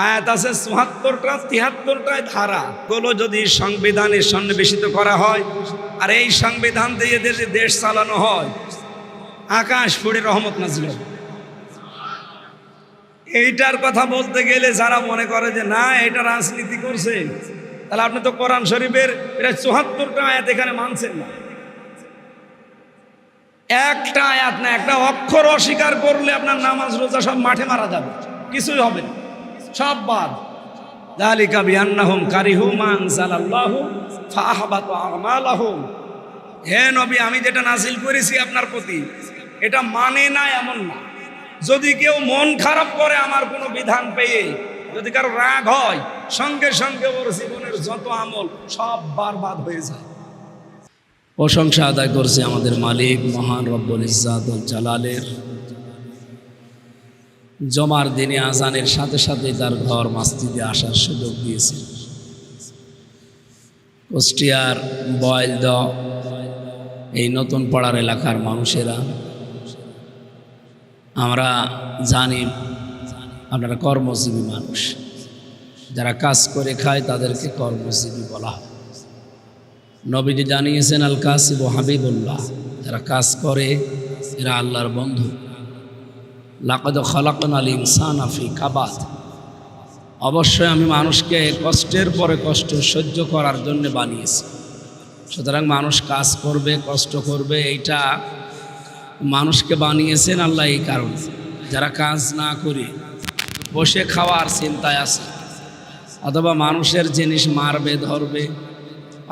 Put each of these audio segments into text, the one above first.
আয়াত আছে ৭৪টা ৭৩টায় ধারা গুলো যদি সংবিধানে সন্নিবেশিত করা হয় আর এই সংবিধান দিয়ে দেশ চালানো হয়, আকাশ ফুঁড়ে রহমত নাজিল হবে। এইটার কথা বলতে গেলে যারা মনে করে যে না এটা রাজনীতি করছে, তাহলে আপনি তো কোরআন শরীফের প্রায় ৭৪টা আয়াত এখানে মানছেন না। একটা আয়াত না, একটা অক্ষর অস্বীকার করলে আপনার নামাজ রোজা সব মাঠে মারা যাবে, কিছুই হবে না, সব বাদ। যালিকা বিআন্নাহুম কারিহু মা আনজালাল্লাহু ফাআহবাতা আমালাহুম। হে নবী, আমি যেটা নাযিল করেছি আপনার প্রতি এটা মানে না এমন না। যদি কেউ মন খারাপ করে আমার কোনো বিধান পেয়ে, যদি কারো রাগ হয়, সঙ্গে সঙ্গে ওর জীবনের যত আমল সব বরবাদ হয়ে যায়। প্রশংসা আদায় করছে আমাদের মালিক মহান রব্বুল ইজ্জাত ওয়াল জালালের। জমার দিনে আজানের সাথে সাথে তার ঘর মসজিদে আসার সুযোগ দিয়েছে। কুষ্টিয়ার বয়লদ এই নতুন পাড়ার এলাকার মানুষেরা, আমরা জানি আপনারা কর্মজীবী মানুষ, যারা কাজ করে খায় তাদেরকে কর্মজীবী বলা হয়। নবীজি জানিয়েছেন আল কাসিব হাবিবুল্লাহ, যারা কাজ করে এরা আল্লাহর বন্ধু। লাকাদ খালাকনাল ইনসানা ফি কাবাদ, অবশ্যই আমি মানুষকে কষ্টের পরে কষ্ট সহ্য করার জন্য বানিয়েছি। সুতরাং মানুষ কাজ করবে, কষ্ট করবে, এইটা মানুষকে বানিয়েছেন আল্লাহ এই কারণে। যারা কাজ না করে বসে খাওয়ার চিন্তায় আছে, অথবা মানুষের জিনিস মারবে, ধরবে,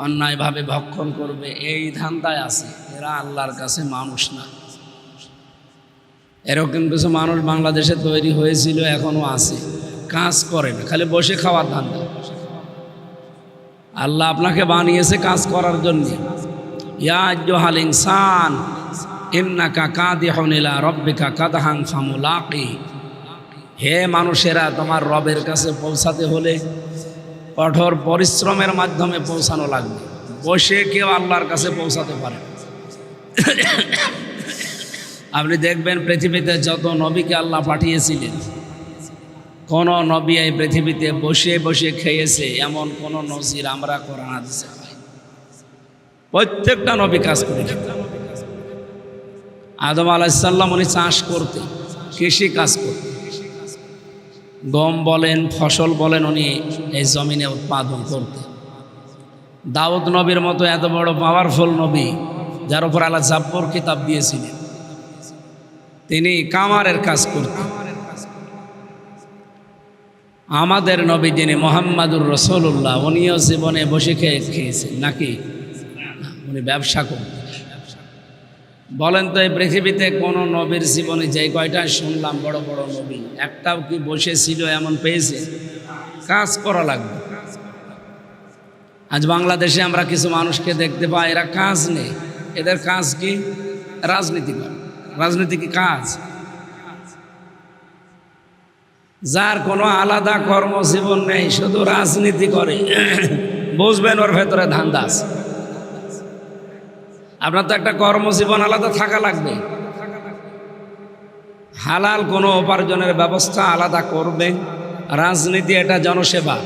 অন্যায়ভাবে ভক্ষণ করবে, এই ধান্দায় আছে, এরা আল্লাহর কাছে মানুষ না। এরকম কিছু মানুষ বাংলাদেশে তৈরি হয়েছিল, এখনো আছে, কাজ করে না, খালি বসে খাওয়ার ধান্দা। আল্লাহ আপনাকে বানিয়েছে কাজ করার জন্য। ইয়া আইয়ুহাল ইনসান ইন্নাকা কাদিহুন ইলা রাব্বিকা কাদহান ফামুলাকি। হে মানুষেরা, তোমার রবের কাছে পৌঁছাতে হলে কঠোর পরিশ্রমের মাধ্যমে পৌঁছানো লাগবে। বসে কেউ আল্লাহর কাছে পৌঁছাতে পারে। আপনি দেখবেন পৃথিবীতে যত নবীকে আল্লাহ পাঠিয়েছিলেন, কোন নবী এই পৃথিবীতে বসে বসে খেয়েছে এমন কোন নজির আমরা কোরআন হাদিসে পাই। প্রত্যেকটা নবী কাজ করে খেতেন। আদম আলাইহিস সালাম উনি চাষ করতেন, কৃষি কাজ করতেন, গম বলেন, ফসল বলেন, উনি এই জমিনে উৎপাদন করতেন। দাউদ নবীর মতো এত বড় পাওয়ারফুল নবী, যার উপর আল্লাহ জাব্বুর কিতাব দিয়েছিলেন, তিনি কামারের কাজ করতেন। আমাদের নবী যিনি মুহাম্মাদুর রাসূলুল্লাহ, উনিও জীবনে বসে খেয়েছেন নাকি? উনি ব্যবসা করতেন। বলেন তো এই পৃথিবীতে কোন নবীর জীবনে যে কয়টা শুনলাম বড় বড় নবী, একটাও কি বসেছিল এমন পেয়েছে? কাজ করা লাগবে। আজ বাংলাদেশে আমরা কিছু মানুষকে দেখতে পাই, এরা কাজ নেই, এদের কাজ কি? রাজনীতি করে। রাজনীতি কি কাজ? যার কোনো আলাদা কর্মজীবন নেই, শুধু রাজনীতি করে, বুঝবেন ওর ভেতরে ধান্দা আছে। আপনার তো একটা কর্মজীবন আলাদা থাকা লাগবে। হালাল কোনো উপার্জনের ব্যবস্থা আলাদা করবে। রাজনীতি এটা জনসেবা,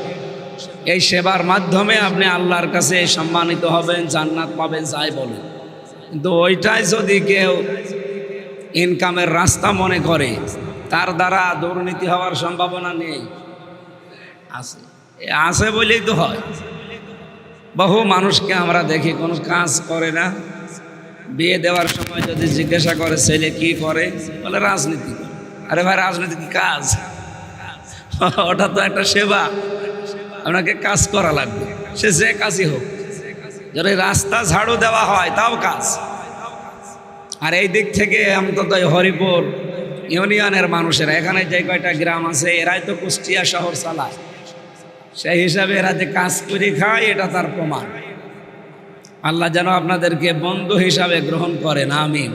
এই সেবার মাধ্যমে আপনি আল্লাহর কাছে সম্মানিত হবেন, জান্নাত পাবেন, যাই বলেন। কিন্তু ওইটাই যদি কেউ ইনকামের রাস্তা মনে করে, তার দ্বারা দুর্নীতি হওয়ার সম্ভাবনা নেই? আছে, আছে বলেই তো হয়। বহু মানুষকে আমরা দেখি কোনো কাজ করে না, বিয়ে দেওয়ার সময় যদি জিজ্ঞাসা করে ছেলে কি করে, বলে রাজনীতি করে। আরে ভাই, রাজনীতি কি কাজ? ওটা তো একটা সেবা, আপনাকে কাজ করা লাগবে, সে যে কাজই হোক। যদি রাস্তা ঝাড়ু দেওয়া হয় তাও কাজ। আর এই দিক থেকে অন্তত হরিপুর ইউনিয়নের মানুষেরা, এখানে যে কয়টা গ্রাম আছে, এরাই তো কুষ্টিয়া শহর চালায়। সেই হিসাবে এরা যে কাজ করে খায়, এটা তার প্রমাণ। আল্লাহ যেন আপনাদেরকে বন্ধু হিসাবে গ্রহণ করেন, আমিন।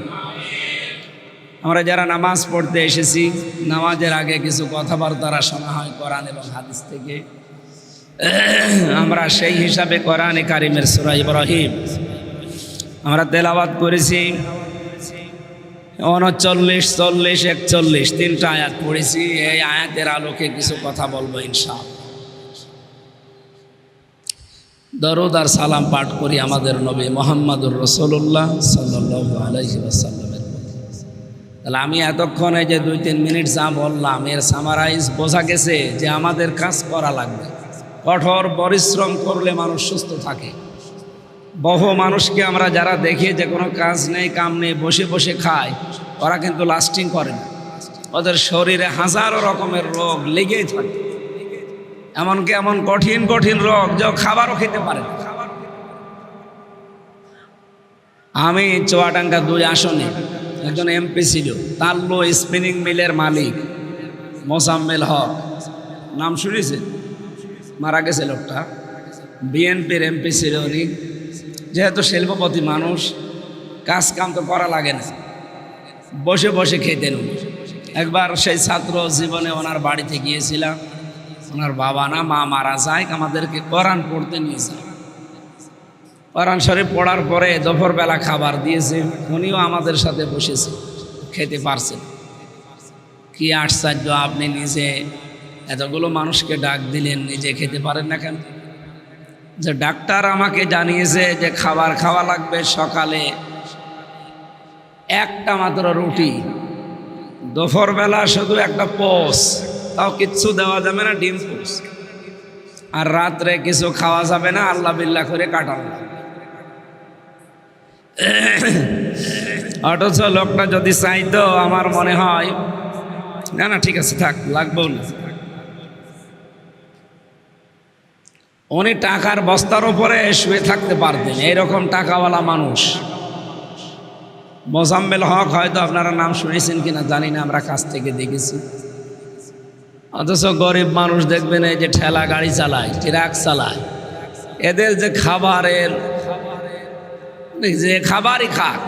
আমরা যারা নামাজ পড়তে এসেছি, নামাজের আগে কিছু কথাবার্তা শোনা হয় কোরআন এবং হাদিস থেকে। আমরা সেই হিসাবে কোরআনে কারিমের সূরা ইব্রাহিম আমরা তেলাওয়াত করেছি। 39, 40, 41 তিনটা আয়াত পড়েছি। এই আয়াতের আলোকে কিছু কথা বলবো ইনশাআল্লাহ। দরুদ আর সালাম পাঠ করি আমাদের নবী মুহাম্মদুর রাসূলুল্লাহ সাল্লাল্লাহু আলাইহি ওয়াসাল্লামের। তাহলে আমি এতক্ষণে যে 2-3 মিনিট যা বললাম এর সামারাইজ বোঝা গেছে যে আমাদের কাজ করা লাগবে। কঠোর পরিশ্রম করলে মানুষ সুস্থ থাকে। বহু মানুষকে আমরা যারা দেখি যে কোনো কাজ নেই কাম নেই বসে বসে খায়, ওরা কিন্তু লাস্টিং করে না। ওদের শরীরে হাজারো রকমের রোগ লেগেই থাকে, এমনকি এমন কঠিন কঠিন রোগ যে খাবারও খেতে পারে না। আমি চুয়াডাঙ্গা 2 আসনে একজন এমপি ছিল, তাল্লো স্পিনিং মিলের মালিক মোসাম্মেল হক, নাম শুনেছে? মারা গেছে লোকটা, বিএনপির এমপি ছিল উনি। যেহেতু শিল্পপতি মানুষ, কাজ কাম তো করা লাগে না, বসে বসে খেতেন উনি। একবার সেই ছাত্র জীবনে ওনার বাড়িতে গিয়েছিলাম, ওনার বাবা না মা মারা যায়, আমাদেরকে কোরআন পড়তে নিয়ে যায়। কোরআন শরীফ পড়ার পরে দুপুরবেলা খাবার দিয়েছে, উনিও আমাদের সাথে বসেছে, খেতে পারছেন। কি আশ্চর্য, আপনি নিজে এতগুলো মানুষকে ডাক দিলেন, নিজে খেতে পারেন না কেন? যে ডাক্তার আমাকে জানিয়েছে যে খাবার খাওয়া লাগবে সকালে একটা মাত্র রুটি, দুপুরবেলা শুধু একটা পোস, তাও কিচ্ছু দেওয়া যাবে না, ডিম পোস, আর রাত্রে কিছু খাওয়া যাবে না, আল্লাহ বিল্লাহ করে কাটানো। অথচ লোকটা যদি চাইতো, আমার মনে হয় না না ঠিক আছে থাক, লাগবেও না। উনি টাকার বস্তার উপরে শুয়ে থাকতে পারতেন, এইরকম টাকাওয়ালা মানুষ। মোজাম্মেল হক হয়তো আপনারা নাম শুনেছেন কিনা জানি না, আমরা কাছ থেকে দেখেছি। অথচ গরিব মানুষ দেখবেন এই যে ঠেলা গাড়ি চালায়, ট্রাক চালায়, এদের যে খাবারের যে খাবারই খাক,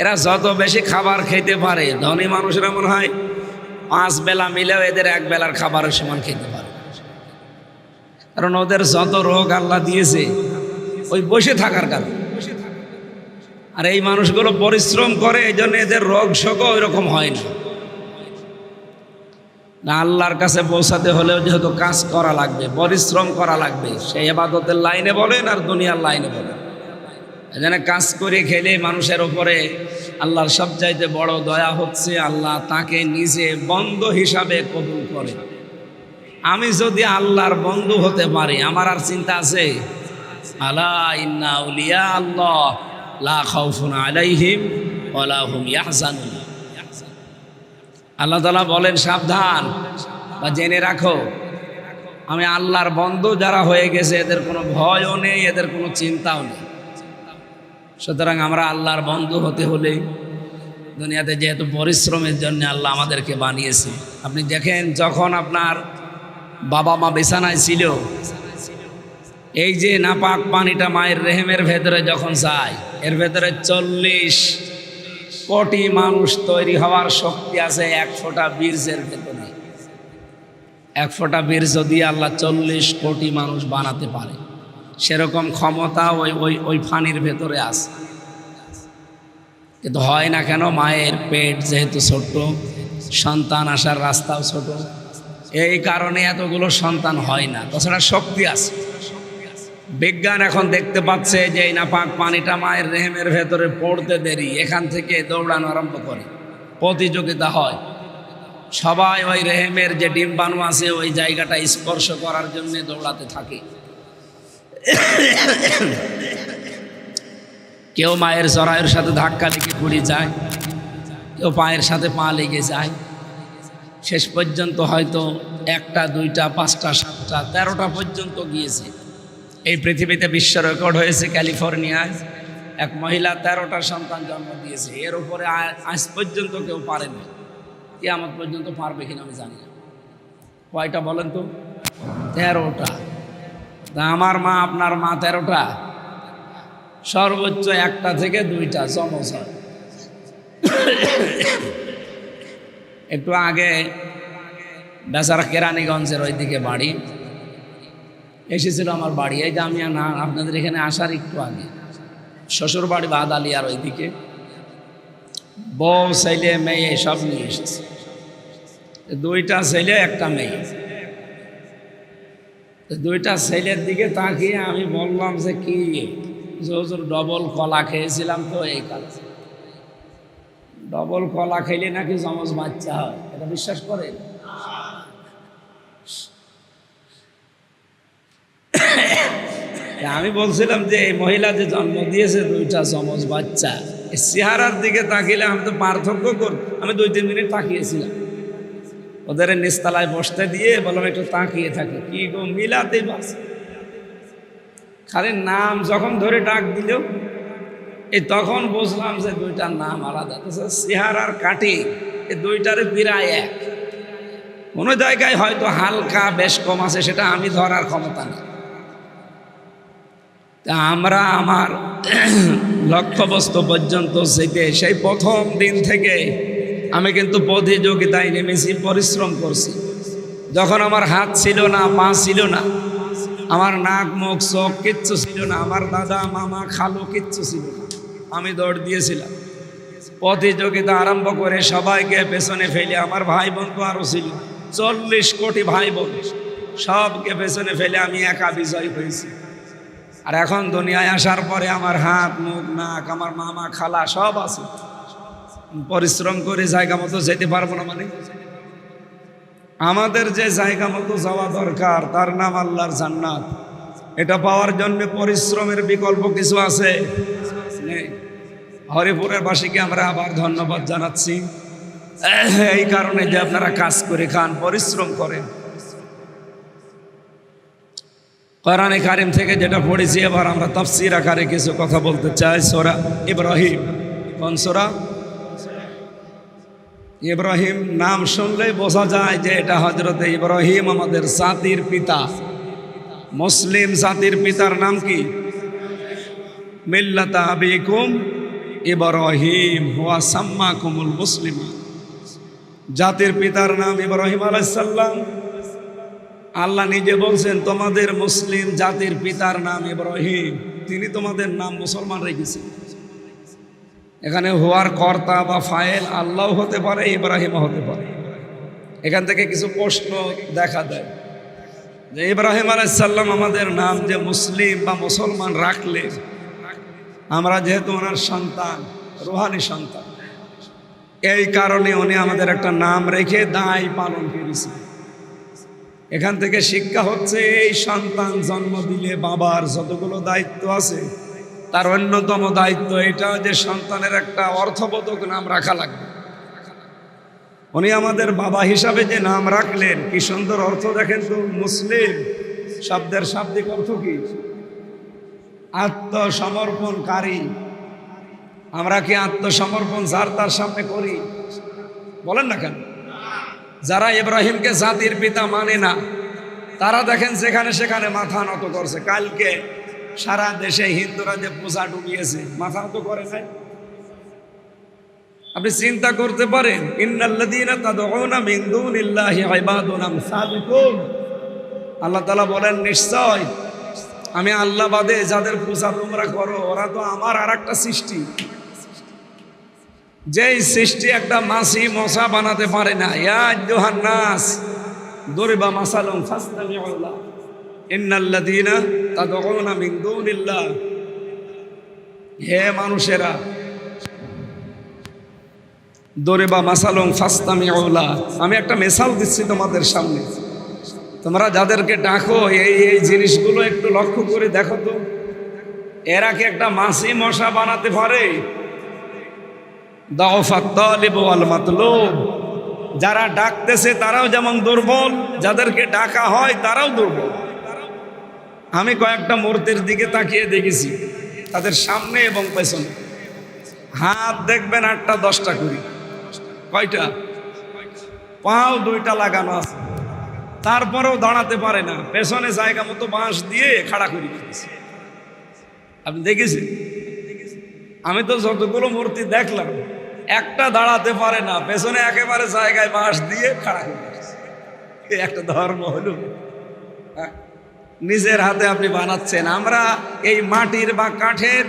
এরা যত বেশি খাবার খেতে পারে, ধনী মানুষেরা মনে হয় 5 বেলা মিলেও এদের 1 বেলার খাবারের সমান খেতে পারে। কারণ ওদের যত রোগ আল্লাহ দিয়েছে ওই বসে থাকার কারণে। আর এই মানুষগুলো পরিশ্রম করে, এই জন্য এদের রোগ শোক ওই রকম হয় না। আল্লাহর কাছে পৌঁছাতে হলেও যেহেতু কাজ করা লাগবে, পরিশ্রম করা লাগবে, সেই ইবাদতের লাইনে বলেন আর দুনিয়ার লাইনে বলেন, এখানে কাজ করে খেলে মানুষের উপরে আল্লাহর সবচাইতে বড় দয়া হচ্ছে আল্লাহ তাকে নিজে বন্ধু হিসাবে কবুল করে। আমি যদি আল্লাহর বন্ধু হতে পারি, আমার আর চিন্তা আছে? আলা ইন্না আউলিয়া আল্লাহ লা খাউফুন আলাইহিম ওয়ালা হুম ইয়াহজানুন। আল্লাহ তাআলা বলেন সাবধান বা জেনে রাখো, আমি আল্লাহর বন্ধু যারা হয়ে গেছে এদের কোনো ভয়ও নেই, এদের কোনো চিন্তাও নেই। সুতরাং আমরা আল্লাহর বন্ধু হতে হলে দুনিয়াতে যেহেতু পরিশ্রমের জন্য আল্লাহ আমাদেরকে বানিয়েছে। আপনি দেখেন যখন আপনার বাবা মা বিছানায় ছিল, এই যে নাপাক পানিটা মায়ের রেহেমের ভেতরে যখন যায়, এর ভেতরে 40 কোটি মানুষ তৈরি হওয়ার শক্তি আছে 1 ফোঁটা বীর্যের ভেতরে। 1 ফোঁটা বীর্য দিয়ে আল্লাহ 40 কোটি মানুষ বানাতে পারে, সেরকম ক্ষমতা ওই পানির ভেতরে আছে। কিন্তু হয় না কেন? মায়ের পেট যেহেতু ছোট্ট, সন্তান আসার রাস্তাও ছোট, এই কারণে এতগুলো সন্তান হয় না। তাছাড়া শক্তি আছে। বিজ্ঞান এখন দেখতে পাচ্ছে যে এই নাপাক পানিটা মায়ের রেহেমের ভেতরে পড়তে দেরি, এখান থেকে দৌড়ানো আরম্ভ করে, প্রতিযোগিতা হয়, সবাই ওই রেহেমের যে ডিম্বাণু আছে ওই জায়গাটা স্পর্শ করার জন্য দৌড়াতে থাকে। কেউ মায়ের জরায়ুর সাথে ধাক্কা লেগে পড়ে যায়, কেউ পায়ের সাথে পা লেগে যায়, শেষ পর্যন্ত হয়তো 1টা 2টা 5টা 7টা 13টা পর্যন্ত গিয়েছে। এই পৃথিবীতে বিশ্ব রেকর্ড হয়েছে ক্যালিফোর্নিয়ায়, এক মহিলা 13টা সন্তান জন্ম দিয়েছে। এর উপরে আজ পর্যন্ত কেউ পারেনি। কিয়ামত পর্যন্ত পারবে কিনা আমি জানি না। কয়টা বলেন তো? 13টা। তা আমার মা আপনার মা 13টা, সর্বোচ্চ 1টা থেকে 2টা যমজ হয়। একটু আগে বেচারা কেরানীগঞ্জের ওইদিকে বাড়ি, এসেছিল আমার বাড়ি, এই যে আমি না আপনাদের এখানে আসার একটু আগে শ্বশুর বাড়ি বাদালিয়ার ওইদিকে। বউ ছেলে মেয়ে সব নিয়ে এসেছে, দুইটা ছেলে একটা মেয়ে। দুইটা ছেলের দিকে তাকিয়ে আমি বললাম যে কি হুজুর, ডবল কলা খেয়েছিলাম তো এই কারণে। ডবল কলা খেলে নাকি যমজ বাচ্চা হয়, এটা বিশ্বাস করেন? আমি বলছিলাম যে এই মহিলা যে জন্ম দিয়েছে দুইটা যমজ বাচ্চা, চেহারার দিকে তাকিলে আমি তো পার্থক্য করব। আমি 2-3 মিনিট তাকিয়েছিলাম, ওদের নিচতলায় বসতে দিয়ে বললাম একটু তাকিয়ে থাকে, কি গো মিলাতে বাস। খালি নাম যখন ধরে ডাক দিল এই তখন বুঝলাম যে দুইটার নাম আলাদা। চেহারার কাটি এই দুইটারে প্রায় এক। কোনো জায়গায় হয়তো হালকা বেশ কম আছে, সেটা আমি ধরার ক্ষমতা নেই। তা আমরা আমার লক্ষ্যবস্তু পর্যন্ত যেতে সেই প্রথম দিন থেকে আমি কিন্তু প্রতিযোগিতায় নেমেছি, পরিশ্রম করছি। যখন আমার হাত ছিল না, পা ছিল না, আমার নাক মুখ চোখ কিচ্ছু ছিল না, আমার দাদা মামা খালু কিচ্ছু ছিল না, আমি দৌড় দিয়েছিলাম। প্রতিযোগিতা আরম্ভ করে সবাইকে পেছনে ফেলে, আমার ভাই বোন তো আরও ছিল 40 কোটি ভাই বোন, সবকে পেছনে ফেলে আমি একা বিজয় হয়েছি। আর এখন দুনিয়ায় আসার পরে আমার হাত মুখ নাক আমার মামা খালা সব আছে। পরিশ্রম করে জায়গা মতো যেতে পারবো না মানে? আমাদের যে জায়গা মতো যাওয়া দরকার তার নাম আল্লাহর জান্নাত। এটা পাওয়ার জন্য পরিশ্রমের বিকল্প কিছু আছে? নেই। হরিপুরের বাসীকে আমরা আবার ধন্যবাদ জানাচ্ছি এই কারণে যে আপনারা কাজ করে খান, পরিশ্রম করেন। কোরআনে কারিম থেকে যেটা পড়েছি, এবার আমরা তাফসীর আকারে কিছু কথা বলতে চাই। সূরা ইব্রাহিম। কোন সূরা? ইব্রাহিম নাম শুনলেই বোঝা যায় যে এটা হযরতে ইব্রাহিম, আমাদের জাতির পিতা, মুসলিম জাতির পিতার নাম কি? মিল্লাতা আবিকুম ইব্রাহিম হুয়া সাম্মাকুমুল মুসলিমিন। জাতির পিতার নাম ইব্রাহিম আলাইহিস সালাম। আল্লাহ নিজে বলছেন তোমাদের মুসলিম জাতির পিতার নাম ইব্রাহিম, তিনি তোমাদের নাম মুসলমান রেখেছেন। এখানে হুয়ার কর্তা বা ফাইল আল্লাহ হতে পারে, ইব্রাহিমও হতে পারে। এখান থেকে কিছু প্রশ্ন দেখা দেয় যে ইব্রাহিম আলাইহিস সালাম আমাদের নাম যে মুসলিম বা মুসলমান রাখলেন, আমরা যেহেতু ওনার সন্তান, রুহানি সন্তান, এই কারণে উনি আমাদের একটা নাম রেখে দায় পালন করেছেন। এখান থেকে শিক্ষা হচ্ছে এই সন্তান জন্ম দিলে বাবার যতগুলো দায়িত্ব আছে তার অন্যতম দায়িত্ব এটা যে সন্তানের একটা অর্থবোধক নাম রাখা লাগবে। উনি আমাদের বাবা হিসাবে যে নাম রাখলেন, কি সুন্দর অর্থ দেখেন তো। মুসলিম শব্দের শাব্দিক অর্থ কি? আত্মসমর্পণকারী। আমরা কি আত্মসমর্পণ যার তার সামনে করি? বলেন না কেন? যারা ইব্রাহিমকে জাতির পিতা মানে না তারা দেখেন যেখানে সেখানে মাথা নত করছে। কালকে সারা দেশে হিন্দুরা যে পূজা ডুবিয়েছে, মাথা নত করে নাই। আপনি চিন্তা করতে পারেন, ইন্নাল্লাযীনা তাদউনা মিন দুনিল্লাহি ইবাদুন আমসালুকুম। আল্লাহ তাআলা বলেন নিশ্চয় আমি আল্লাহ বাদে যাদের পূজা তোমরা করো ওরা তো আমার আরেকটা সৃষ্টি। যেই সৃষ্টি একটা মাছি মশা বানাতে পারে না। ইয়া আইয়ুহান নাস দুরিবা মাসালুন ফাসতামিউ লাহু ইন্নাল্লাযীনা তাদউনা মিন দুনিল্লাহ। হে মানুষেরা, দুরিবা মাসালুন ফাসতামিউ লাহু, আমি একটা মিসাল দিচ্ছি তোমাদের সামনে। তোমরা যাদেরকে ডাকো এই জিনিসগুলো একটু লক্ষ্য করে দেখো তো, এরা কি একটা মাছি মশা বানাতে পারে? দাওফাত তালিব ওয়াল মাতলুব। যারা ডাকতেছে তারাও যেমন দুর্বল, যাদেরকে ডাকা হয় তারাও দুর্বল। আমি কয়েকটা মূর্তির দিকে তাকিয়ে দেখেছি, তাদের সামনে এবং পেছনে হাত দেখবেন 8টা 10টা করে। কয়টা? পাও 2টা লাগানো আছে, তারপরেও দাঁড়াতে পারে না। পেছনে জায়গা মতো বাঁশ দিয়ে খাড়া করে দিয়েছে। আপনি দেখেছেন? আমি তো যতগুলো মূর্তি দেখলাম একটা দাঁড়াতে পারে না, পেছনে একেবারে জায়গায় বাঁশ দিয়ে খাড়া করে দিয়েছে। একটা ধর্ম হলো? নিজের হাতে আপনি বানাচ্ছেন। আমরা এই মাটির বা কাঠের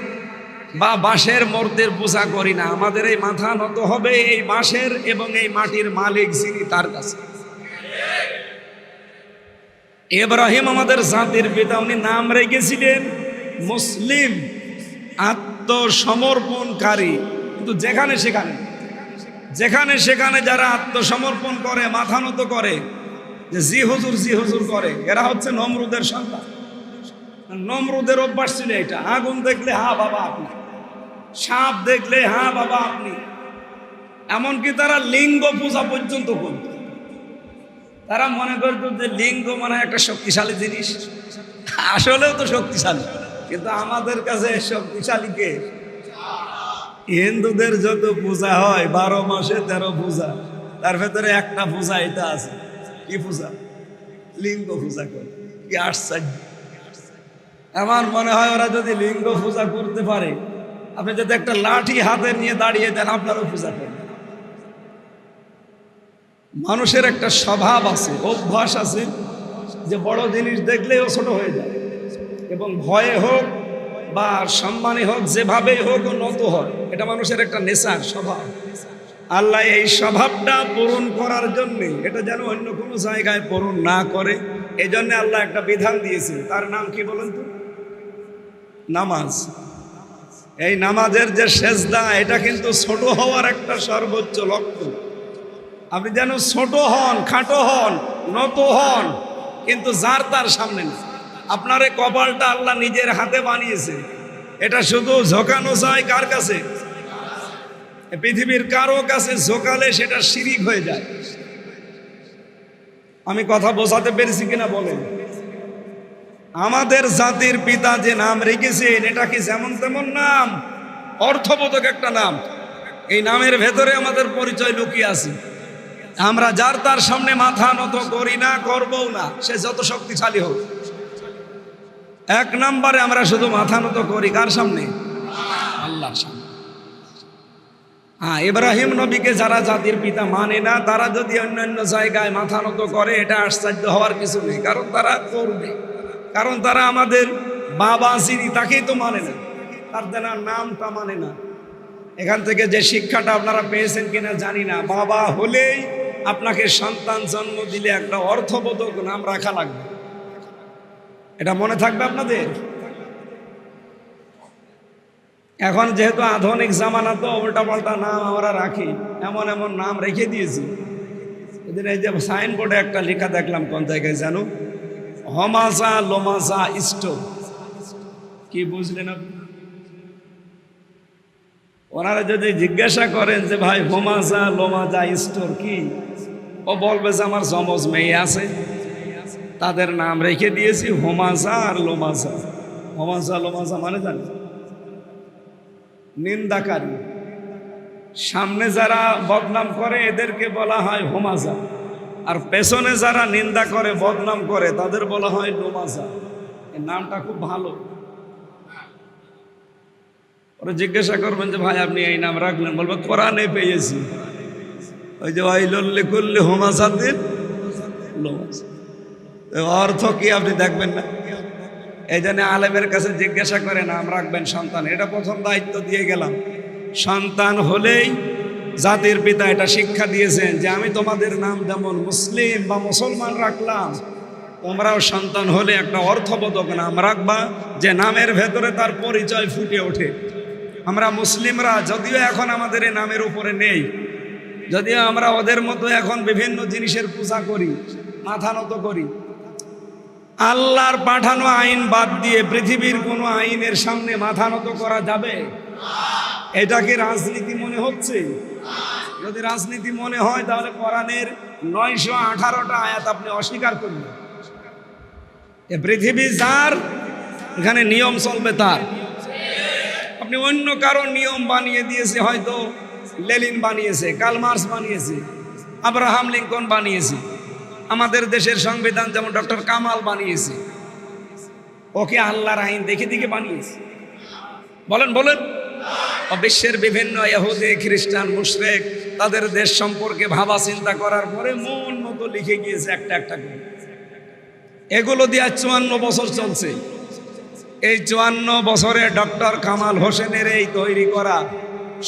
বা বাঁশের মূর্তির পূজা করি না। আমাদের এই মাথা নত হবে এই বাঁশের এবং এই মাটির মালিক যিনি, তার কাছে। ইব্রাহিম আমাদের জাতির পিতা, উনি নাম রেখেছিলেন মুসলিম, আত্মসমর্পণকারী। কিন্তু যেখানে সেখানে যারা আত্মসমর্পণ করে, মাথা নত করে, যে জি হুজুর করে, এরা হচ্ছে নমরুদের সন্তান। নমরুদের অভ্যাস ছিল এটা, আগুন দেখলে হা বাবা আপনি, সাপ দেখলে হা বাবা আপনি। এমনকি তারা লিঙ্গ পূজা পর্যন্ত করত। তারা মনে করত যে লিঙ্গ মানে একটা শক্তিশালী জিনিস, আসলেও তো শক্তিশালী, কিন্তু আমাদের কাছে শক্তিশালী কে? হিন্দুদের যত পূজা হয় 12 মাসে 13 পূজা, তার ভেতরে একটা পূজা এটা আছে। কি পূজা? লিঙ্গ পূজা করে। কি আশ্চর্য! আমার মনে হয় ওরা যদি লিঙ্গ পূজা করতে পারে, আপনি যদি একটা লাঠি হাতে নিয়ে দাঁড়িয়ে দেন, আপনারও পূজা করবেন। মানুষের একটা স্বভাব আছে, অভ্যাস আছে, যে বড় জিনিস দেখলেও ছোট হয়ে যায়, এবং ভয়ে হোক বা সম্মানে হোক, যেভাবেই হোক ও নত হয়। এটা মানুষের একটা নেশার স্বভাব। আল্লাহ এই স্বভাবটা পূরণ করার জন্য, এটা যেন অন্য কোনো জায়গায় পূরণ না করে, এই জন্য আল্লাহ একটা বিধান দিয়েছেন। তার নাম কি বলেন তো? নামাজ। এই নামাজের যে সেজদা, এটা কিন্তু ছোট হওয়ার একটা সর্বোচ্চ লক্ষ্য। আপনি যেন ছোট হন, খাটো হন, নত হন, কিন্তু যার তার সামনে না। আপনার এই কপালটা আল্লাহ নিজের হাতে বানিয়েছে। এটা শুধু ঝোঁকানো যায় কার কাছে? পৃথিবীর কারো কাছে ঝোঁকালে সেটা শিরিক হয়ে যায়। আমি কথা বোঝাতে পেরেছি কিনা বলেন? আমাদের জাতির পিতা যে নাম রেখেছেন, এটা কি যেমন তেমন নাম? অর্থবোধক একটা নাম। এই নামের ভেতরে আমাদের পরিচয় লুকিয়ে আছে। আমরা যার তার সামনে মাথা নত করি না, করবও না, সে যত শক্তিশালী হোক। 1 নম্বরে আমরা শুধু মাথা নত করি কার সামনে? আল্লাহর সামনে। ইব্রাহিম নবীকে যারা জাতির পিতা মানে না, তারা যদি অন্যান্য জায়গায় মাথা নত করে, এটা আশ্চর্য হওয়ার কিছু নেই, কারণ তারা করবে। কারণ তারা আমাদের বাবা যিনি, তাকেই তো মানে না, তার দেনা নামটা মানে না। এখান থেকে যে শিক্ষাটা আপনারা পেয়েছেন কিনা জানি না, বাবা হলেই আপনাকে সন্তান জন্ম দিলে একটা অর্থবোধক নাম রাখা লাগবে। এটা মনে থাকবে আপনাদের। এখন যেহেতু আধুনিক জামানা, তো উল্টাপাল্টা নাম আমরা রাখি, এমন এমন নাম রেখে দিয়েছি। এদিন এই যে সাইনবোর্ডে একটা লেখা দেখলাম, কোন জায়গায় জানো? হমাজা লোমাজা স্টোর। কি বুঝলেন আপনি? ওনারা যদি জিজ্ঞাসা করেন যে ভাই হোমাজা লোমাজা স্টোর কি, ও বলবে যে আমার যমজ মেয়ে আছে, তাদের নাম রেখে দিয়েছি হোমাজা আর লোমাজা। হোমাজা লোমাজা মানে জানি নিন্দাকারী। সামনে যারা বদনাম করে এদেরকে বলা হয় হোমাজা, আর পেছনে যারা নিন্দা করে, বদনাম করে, তাদের বলা হয় লোমাজা। এই নামটা খুব ভালো। ওরা জিজ্ঞাসা করবেন যে ভাই আপনি এই নাম রাখলেন, বলবে কোরআনে পেয়েছি। ওই যে ভাই লল্লে করলে হোমাজাদের লোমাজা, অর্থ কি আপনি দেখবেন না? এই জন্য আলেমের কাছে জিজ্ঞাসা করে নাম রাখবেন সন্তান। এটা প্রথম দায়িত্ব দিয়ে গেলাম। সন্তান হলেই জাতির পিতা এটা শিক্ষা দিয়েছেন যে আমি তোমাদের নাম যেমন মুসলিম বা মুসলমান রাখলাম, তোমরাও সন্তান হলে একটা অর্থবোধক নাম রাখবা, যে নামের ভেতরে তার পরিচয় ফুটে ওঠে। আমরা মুসলিমরা যদিও এখন আমাদের এই নামের উপরে নেই, যদিও আমরা ওদের মতো এখন বিভিন্ন জিনিসের পূজা করি, মাথা নত করি, আল্লাহর পাঠানো আইন বাদ দিয়ে পৃথিবীর কোনো আইনের সামনে মাথা নত করা যাবে? এটা কি রাজনীতি মনে হচ্ছে? যদি রাজনীতি মনে হয়, তাহলে কোরআনের 918টা আয়াত আপনি অস্বীকার করবেন। এ পৃথিবী যার, এখানে নিয়ম চলবে তার। আপনি অন্য কারো নিয়ম বানিয়ে দিয়েছে, হয়তো লেনিন বানিয়েছে, কার্ল মার্কস বানিয়েছে, আব্রাহাম লিঙ্কন বানিয়েছে, আমাদের দেশের সংবিধান যেমন ডক্টর কামাল বানিয়েছে। ওকে আল্লাহর আইন দেখে দেখে বানিয়েছে? বলেন বলেন। বিশ্বের বিভিন্ন ইহুদি, খ্রিস্টান, মুশরিক তাদের দেশ সম্পর্কে ভাবা চিন্তা করার পরে মন মতো লিখে গিয়েছে একটা একটা করে। এগুলো দিয়ে 54 বছর চলছে। এই 54 বছরে ডক্টর কামাল হোসেনের এই তৈরি করা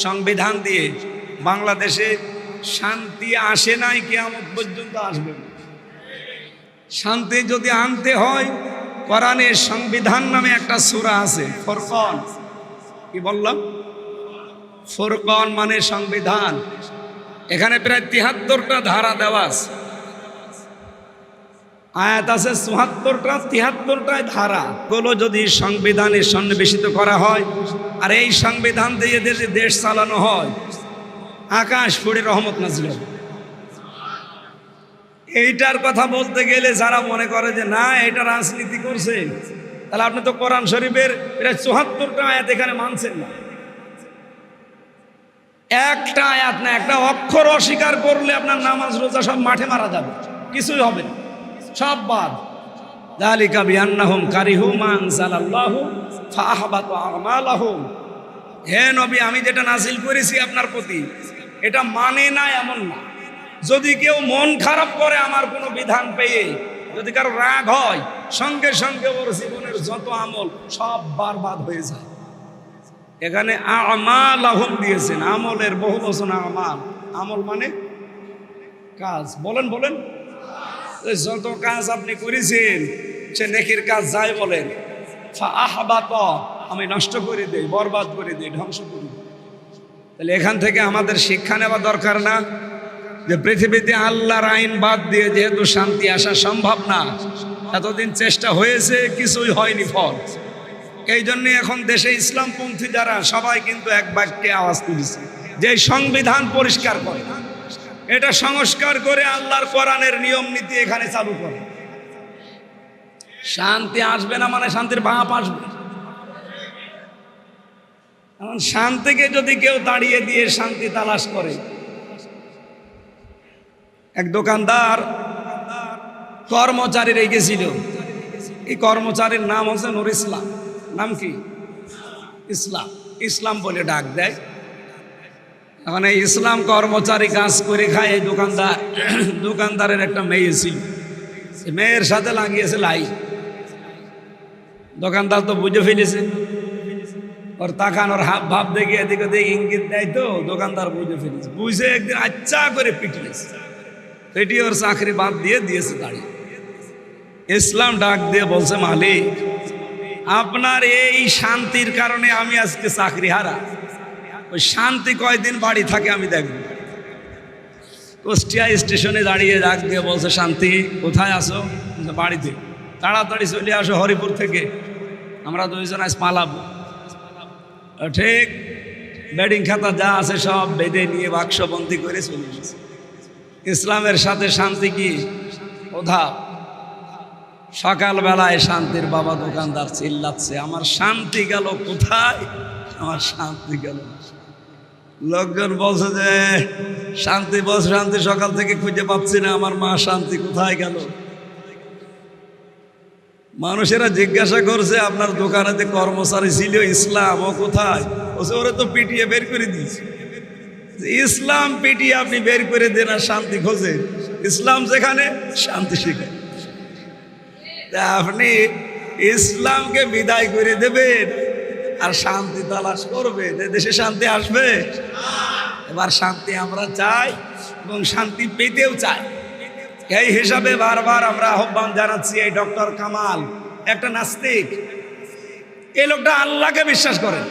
সংবিধান দিয়ে বাংলাদেশে শান্তি আসে নাই, কিয়ামত পর্যন্ত আসবে না। শান্তি যদি আনতে হয়, কোরআনের সংবিধান নামে একটা সূরা আছে, ফুরকান। কি বললাম? ফুরকান মানে সংবিধান। এখানে প্রায় 73টা ধারা দেওয়া আছে, আয়াত আছে 74টা, 73টায় ধারা গুলো যদি সংবিধানে সন্নিবেশিত করা হয় আর এই সংবিধান দিয়ে দেশ চালানো হয়, আকাশ ফুড়ে রহমত নাজিল হবে। এইটার কথা বলতে গেলে যারা মনে করে যে না এটা রাজনীতি করছে, তাহলে আপনি তো কোরআন শরীফের প্রায় 74টা আয়াত এখানে মানছেন না। একটা আয়াত না, একটা অক্ষর অস্বীকার করলে আপনার নামাজ রোজা সব মাঠে মারা যাবে, কিছুই হবে না, সব বাদ। যালিকা বিআন্নাহুম কারিহু মা আনজালাল্লাহু ফাআহবাতা আমালাহুম। হে নবী, আমি যেটা নাজিল করেছি আপনার প্রতি এটা মানে না এমন না। যদি কেউ মন খারাপ করে আমার কোনো বিধান পেয়ে, যদি কারো রাগ হয়, সঙ্গে সঙ্গে ওর জীবনের যত আমল সব বারবাদ হয়ে যায়। এখানে আমালাহুম দিয়েছেন, আমলের বহু বচন আমাল। আমল মানে কাজ। বলেন বলেন, যত কাজ আপনি করেছেন সে নেকির কাজ যাই বলেন, ফাআহবাতা, আমি নষ্ট করে দেই, বরবাদ করে দেই, ধ্বংস করে দেই। তাহলে এখান থেকে আমাদের শিক্ষা নেওয়া দরকার না যে পৃথিবীতে আল্লাহর আইন বাদ দিয়ে যেহেতু শান্তি আসা সম্ভব না, এতদিন চেষ্টা হয়েছে, কিছুই হয়নি ফল। এই জন্য এখন দেশে ইসলামপন্থী যারা সবাই কিন্তু এক বাক্যে আওয়াজ তুলেছে যে সংবিধান পরিষ্কার করে, এটা সংস্কার করে আল্লাহর কোরআনের নিয়ম নীতি এখানে চালু করে। শান্তি আসবে না মানে শান্তির বাপ আসবে। এখন শান্তিকে যদি কেউ তাড়িয়ে দিয়ে শান্তি তালাশ করে, এক দোকানদার কর্মচারী রেখেছিল, এই কর্মচারীর নাম হচ্ছে নুর ইসলাম। নাম কি? ইসলাম। ইসলাম বলে ডাক দেয়। এখন এই ইসলাম কর্মচারী কাজ করে খায়। এই দোকানদারের একটা মেয়ে ছিল, মেয়ের সাথে লাগিয়েছে লাই। দোকানদার তো বুঝে ফেলেছে, ওর তাকানোর হাব ভাব দেখে এদিকে দেখে ইঙ্গিত দেয়, তো দোকানদার বুঝে ফেলেছে। বুঝে একদিন আচ্ছা করে পিটিয়েছে, পিটিয়ে ওর চাকরি বাদ দিয়ে দিয়েছে দাঁড়িয়ে। ইসলাম ডাক দিয়ে বলছে, মালিক, আপনার এই শান্তির কারণে আমি আজকে চাকরি হারা। ওই শান্তি কয়দিন বাড়ি থাকে আমি দেখব। কুষ্টিয়া স্টেশনে দাঁড়িয়ে ডাক দিয়ে বলছে, শান্তি কোথায় আসো? বাড়িতে। তাড়াতাড়ি চলে আসো হরিপুর থেকে, আমরা দুইজন আজ পালাবো। ঠিক বেডিং খাতা যা আছে সব বেঁধে নিয়ে বাক্সবন্দি করে চলে এসেছে। ইসলামের সাথে শান্তি কি ওধা? সকালবেলায় শান্তির বাবা দোকানদার চিল্লাচ্ছে, আমার শান্তি গেল কোথায়? আমার শান্তি গেল। লোকজন বলছে যে শান্তি, বস শান্তি সকাল থেকে খুঁজে পাচ্ছি না, আমার মা শান্তি কোথায় গেল? মানুষেরা জিজ্ঞাসা করছে, আপনার দোকানেতে কর্মচারী ছিল ইসলাম, ও কোথায়? ওরে তো পিটিয়ে বের করে দিয়েছে। ইসলাম পিটিয়ে আপনি বের করে দেন আর শান্তি খোঁজে? ইসলাম যেখানে শান্তি সেখানে। আপনি ইসলামকে বিদায় করে দেবেন আর শান্তি তালাশ করবেন, দেশে শান্তি আসবে? এবার শান্তি আমরা চাই এবং শান্তি পেতেও চাই। এই হিসাবে বারবার আমরা আহ্বান জানাচ্ছি। এই ডক্টর কামাল একটা নাস্তিক, এই লোকটা আল্লাহকে বিশ্বাস করে।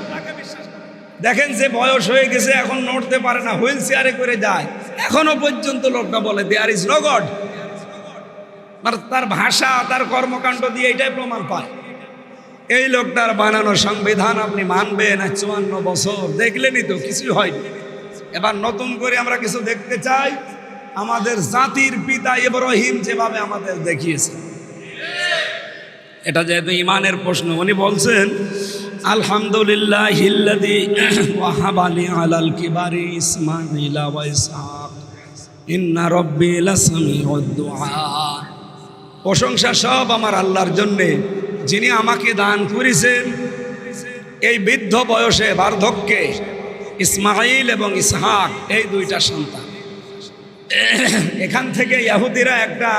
দেখেন যে বয়স হয়ে গেছে, এখন নড়তে পারে না, হুইল চেয়ারে করে যায়, এখনো পর্যন্ত লোকটা বলে দেয়ার ইজ নো গড। তার ভাষা, তার কর্মকাণ্ড দিয়ে এটাই প্রমাণ পায়। এই লোকটার বানানো সংবিধান আপনি মানবেন? 54 বছর দেখলেনই তো, কিছুই হয়নি। এবার নতুন করে আমরা কিছু দেখতে চাই। আমাদের জাতির পিতা ইব্রাহিম যেভাবে আমাদের দেখিয়েছে, এটা যেহেতু ইমানের প্রশ্ন, উনি বলছেন, আলহামদুলিল্লাহিল্লাযী ওয়াহাবা লি আলাল কিবারি ইসমাঈলা ওয়া ইসহাক ইন্না রাব্বী লাসামিউদ দুআ। প্রশংসা সব আমার আল্লাহর জন্যে, যিনি আমাকে দান করেছেন এই বৃদ্ধ বয়সে, বার্ধক্যে, ইসমাঈল এবং ইসহাক, এই দুইটা সন্তান। এখান থেকে ইহুদিরা একটা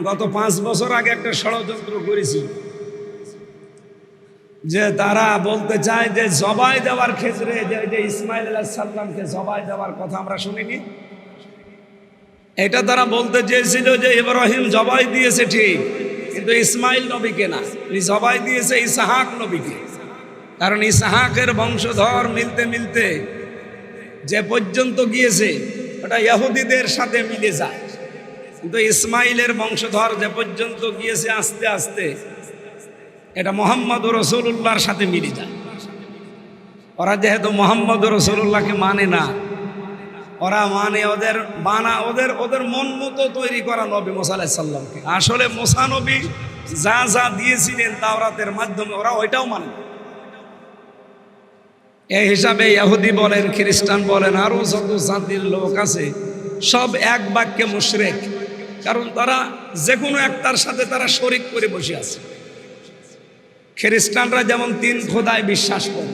গত 5 বছর আগে একটা ষড়যন্ত্র করেছিল। যে তারা বলতে চায় যে জবাই দেওয়ার ক্ষেত্রে যে ইসমাইল আলাইহিস সালামকে জবাই দেওয়ার কথা আমরা শুনিনি, এটা তারা বলতে চেয়েছিল যে ইব্রাহিম জবাই দিয়েছে ঠিক, কিন্তু ইসমাইল নবীকে না, জবাই দিয়েছে ইসহাক নবীকে। কারণ ইসহাকের বংশধর মিলতে মিলতে যে পর্যন্ত গিয়েছে ওটা ইহুদিদের সাথে মিলে যায়, কিন্তু ইসমাইলের বংশধর যে পর্যন্ত গিয়েছে আস্তে আস্তে এটা মুহাম্মদ রাসূলুল্লাহর সাথে মিলে যায়। ওরা যেহেতু মুহাম্মদ রাসূলুল্লাহকে মানে না, ওরা মানে ওদের মন মতো তৈরি করা নবী মুসা আলাইহিস সালামকে। আসলে মুসা নবী যা যা দিয়েছিলেন তাওরাতের মাধ্যমে ওরা ওইটাও মানে। এই হিসাবে ইহুদি বলেন, খ্রিস্টান বলেন, আরো যত জাতির লোক আছে সব এক বাক্যে মুশরিক। কারণ তারা যে কোনো একটার সাথে তারা শরিক করে বসে আছে। খ্রিস্টানরা যেমন 3 খোদায় বিশ্বাস করে,